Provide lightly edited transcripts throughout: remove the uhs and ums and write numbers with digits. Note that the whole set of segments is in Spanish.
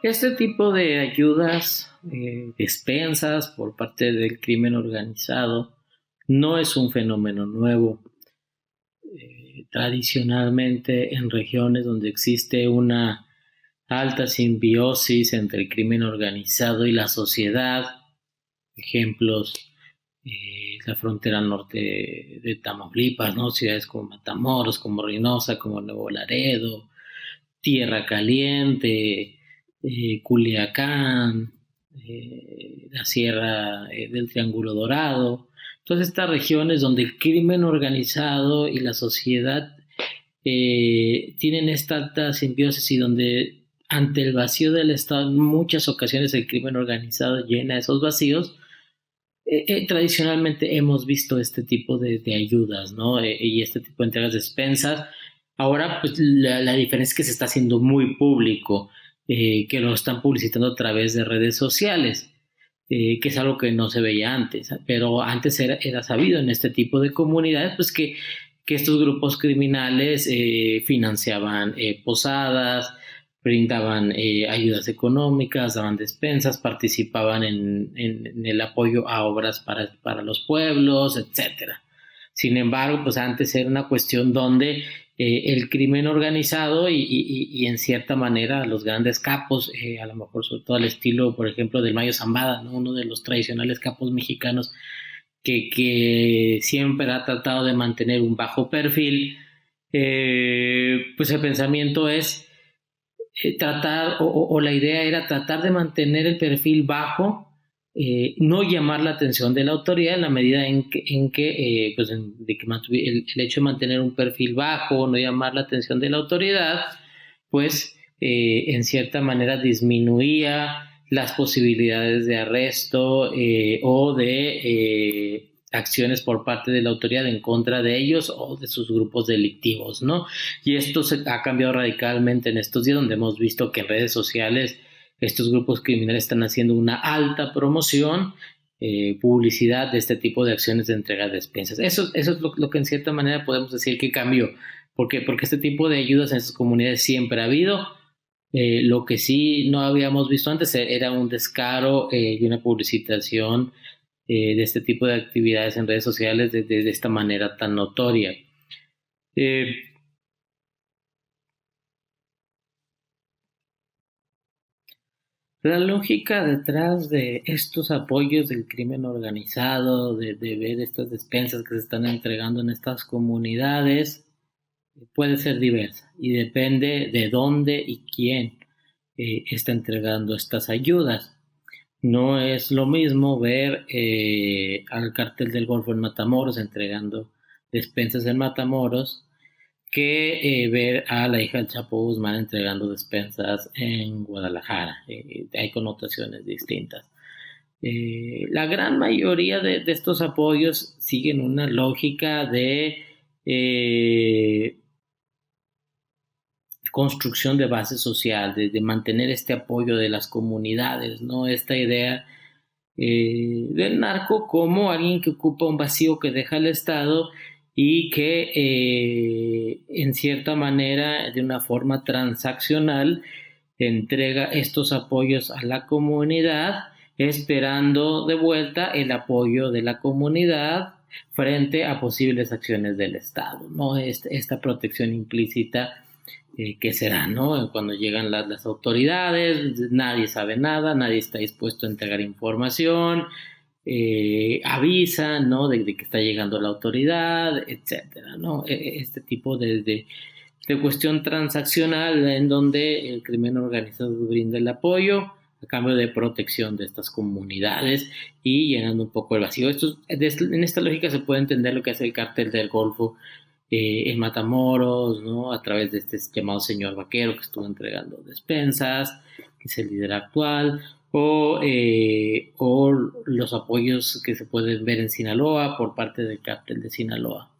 Este tipo de ayudas, despensas por parte del crimen organizado, no es un fenómeno nuevo. Tradicionalmente, en regiones donde existe una alta simbiosis entre el crimen organizado y la sociedad, ejemplos, la frontera norte de Tamaulipas, ¿no? Ciudades como Matamoros, como Reynosa, como Nuevo Laredo, Tierra Caliente, Culiacán, la Sierra del Triángulo Dorado, todas estas regiones donde el crimen organizado y la sociedad tienen esta alta simbiosis y donde ante el vacío del Estado en muchas ocasiones el crimen organizado llena esos vacíos. Tradicionalmente hemos visto este tipo de ayudas, ¿no? Y este tipo de entregas de despensas. Ahora, pues la diferencia es que se está haciendo muy público, que lo están publicitando a través de redes sociales, que es algo que no se veía antes, pero antes era sabido en este tipo de comunidades, pues que estos grupos criminales financiaban posadas, brindaban ayudas económicas, daban despensas, participaban en el apoyo a obras para los pueblos, etcétera. Sin embargo, pues antes era una cuestión donde el crimen organizado y en cierta manera los grandes capos, a lo mejor sobre todo al estilo, por ejemplo, del Mayo Zambada, ¿no? Uno de los tradicionales capos mexicanos que siempre ha tratado de mantener un bajo perfil, pues el pensamiento es tratar, o la idea era tratar de mantener el perfil bajo, no llamar la atención de la autoridad en la medida en que pues de que el hecho de mantener un perfil bajo, no llamar la atención de la autoridad, pues en cierta manera disminuía las posibilidades de arresto o de acciones por parte de la autoridad en contra de ellos o de sus grupos delictivos, ¿no? Y esto se ha cambiado radicalmente en estos días, donde hemos visto que en redes sociales estos grupos criminales están haciendo una alta promoción, publicidad de este tipo de acciones de entrega de despensas. Eso es lo que en cierta manera podemos decir que cambió. ¿Por qué? Porque este tipo de ayudas en esas comunidades siempre ha habido. Lo que sí no habíamos visto antes era un descaro y una publicitación de este tipo de actividades en redes sociales de esta manera tan notoria. La lógica detrás de estos apoyos del crimen organizado, de ver estas despensas que se están entregando en estas comunidades, puede ser diversa y depende de dónde y quién está entregando estas ayudas. No es lo mismo ver al Cártel del Golfo en Matamoros entregando despensas en Matamoros que ver a la hija del Chapo Guzmán entregando despensas en Guadalajara. Hay connotaciones distintas. La gran mayoría de estos apoyos siguen una lógica de construcción de base social, de mantener este apoyo de las comunidades, ¿no? Esta idea del narco como alguien que ocupa un vacío que deja el Estado y que en cierta manera, de una forma transaccional, entrega estos apoyos a la comunidad, esperando de vuelta el apoyo de la comunidad frente a posibles acciones del Estado, ¿no? Esta protección implícita que se da, ¿no? Cuando llegan las autoridades, nadie sabe nada, nadie está dispuesto a entregar información, avisan, ¿no? De que está llegando la autoridad, etcétera, ¿no? Este tipo de cuestión transaccional en donde el crimen organizado brinda el apoyo a cambio de protección de estas comunidades y llenando un poco el vacío. En esta lógica se puede entender lo que hace el Cártel del Golfo en Matamoros, ¿no? A través de este llamado señor vaquero que estuvo entregando despensas, que es el líder actual, o los apoyos que se pueden ver en Sinaloa por parte del Cártel de Sinaloa.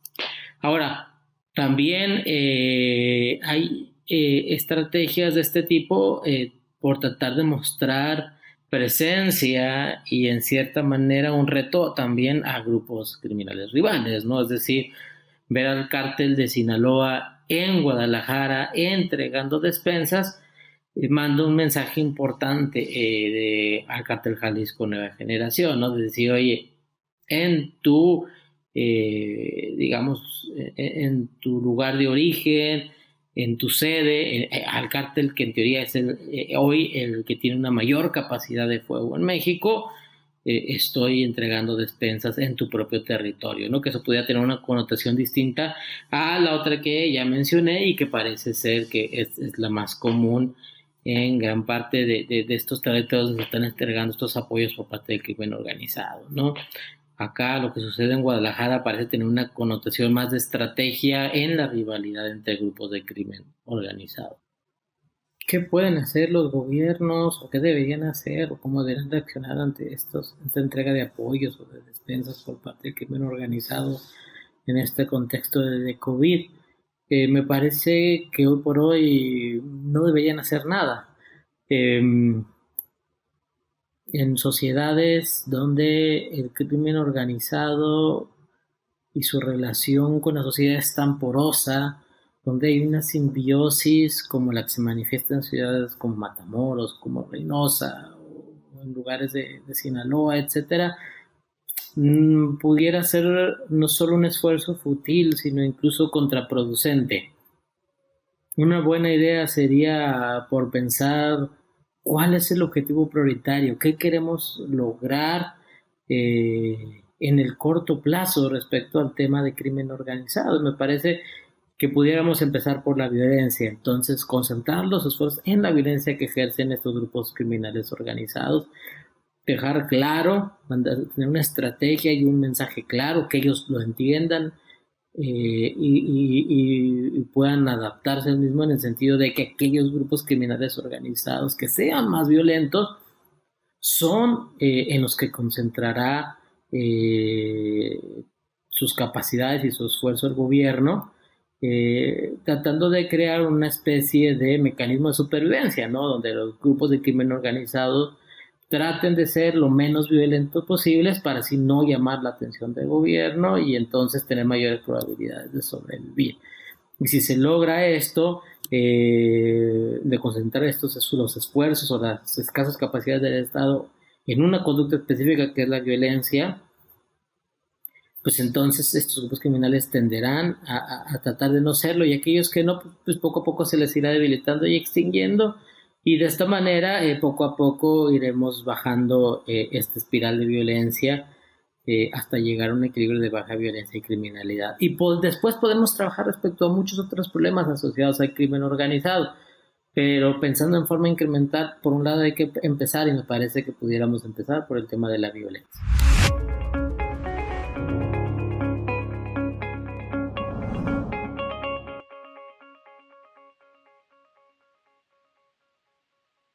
Ahora, también hay estrategias de este tipo por tratar de mostrar presencia y en cierta manera un reto también a grupos criminales rivales, ¿no? Es decir, ver al Cártel de Sinaloa en Guadalajara entregando despensas manda un mensaje importante al Cártel Jalisco Nueva Generación, ¿no? De decir, oye, en tu, digamos, en tu lugar de origen, en tu sede, al cártel que en teoría es hoy el que tiene una mayor capacidad de fuego en México, estoy entregando despensas en tu propio territorio, ¿no? Que eso podría tener una connotación distinta a la otra que ya mencioné y que parece ser que es la más común en gran parte de estos territorios donde se están entregando estos apoyos por parte del crimen organizado, ¿no? Acá lo que sucede en Guadalajara parece tener una connotación más de estrategia en la rivalidad entre grupos de crimen organizado. ¿Qué pueden hacer los gobiernos o qué deberían hacer o cómo deberían reaccionar ante esta entrega de apoyos o de despensas por parte del crimen organizado en este contexto de COVID? Me parece que hoy por hoy no deberían hacer nada. En sociedades donde el crimen organizado y su relación con la sociedad es tan porosa, donde hay una simbiosis como la que se manifiesta en ciudades como Matamoros, como Reynosa, o en lugares de Sinaloa, etcétera, pudiera ser no solo un esfuerzo fútil, sino incluso contraproducente. Una buena idea sería por pensar cuál es el objetivo prioritario, qué queremos lograr en el corto plazo respecto al tema de crimen organizado. Me parece que pudiéramos empezar por la violencia, entonces concentrar los esfuerzos en la violencia que ejercen estos grupos criminales organizados, dejar claro, tener una estrategia y un mensaje claro, que ellos lo entiendan y puedan adaptarse al mismo, en el sentido de que aquellos grupos criminales organizados que sean más violentos son en los que concentrará sus capacidades y su esfuerzo el gobierno, tratando de crear una especie de mecanismo de supervivencia, ¿no? Donde los grupos de crimen organizado traten de ser lo menos violentos posibles para así no llamar la atención del gobierno y entonces tener mayores probabilidades de sobrevivir. Y si se logra esto, de concentrar los esfuerzos o las escasas capacidades del Estado en una conducta específica que es la violencia, pues entonces estos grupos criminales tenderán a tratar de no serlo, y aquellos que no, pues poco a poco se les irá debilitando y extinguiendo, y de esta manera poco a poco iremos bajando esta espiral de violencia hasta llegar a un equilibrio de baja violencia y criminalidad. Y pues después podemos trabajar respecto a muchos otros problemas asociados al crimen organizado, pero pensando en forma incremental, por un lado hay que empezar, y me parece que pudiéramos empezar por el tema de la violencia.